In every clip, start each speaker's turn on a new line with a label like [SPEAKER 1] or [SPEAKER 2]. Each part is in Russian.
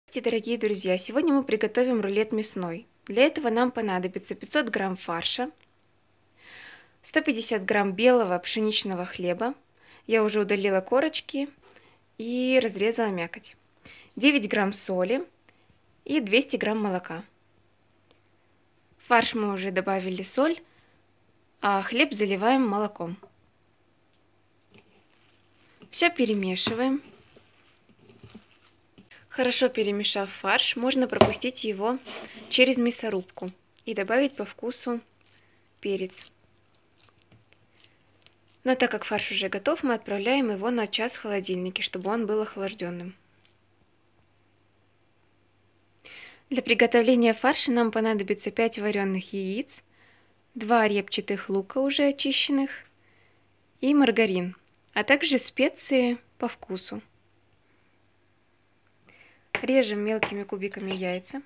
[SPEAKER 1] Здравствуйте, дорогие друзья! Сегодня мы приготовим рулет мясной. Для этого нам понадобится 500 грамм фарша, 150 грамм белого пшеничного хлеба. Я уже удалила корочки и разрезала мякоть. 9 грамм соли и 200 грамм молока. В фарш мы уже добавили соль, а хлеб заливаем молоком. Все перемешиваем. Хорошо перемешав фарш, можно пропустить его через мясорубку и добавить по вкусу перец. Но так как фарш уже готов, мы отправляем его на час в холодильнике, чтобы он был охлажденным. Для приготовления фарша нам понадобится 5 вареных яиц, 2 репчатых лука уже очищенных и маргарин, а также специи по вкусу. Режем мелкими кубиками яйца.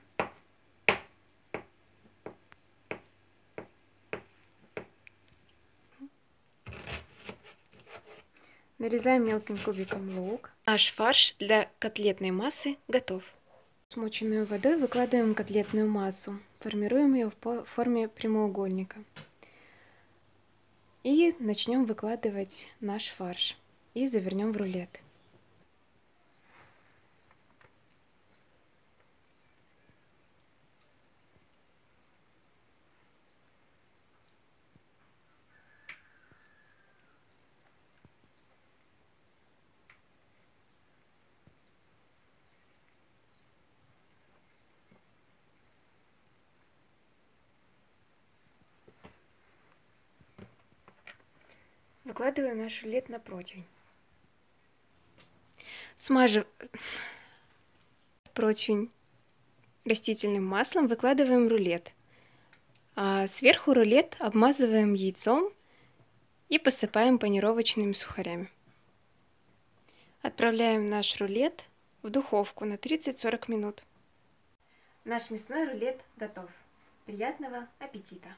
[SPEAKER 1] Нарезаем мелким кубиком лук. Наш фарш для котлетной массы готов. Смоченную водой выкладываем котлетную массу, формируем ее в форме прямоугольника. И начнем выкладывать наш фарш и завернем в рулет. Выкладываем наш рулет на противень. Смажив противень растительным маслом, выкладываем рулет. А сверху рулет обмазываем яйцом и посыпаем панировочными сухарями. Отправляем наш рулет в духовку на 30-40 минут. Наш мясной рулет готов. Приятного аппетита!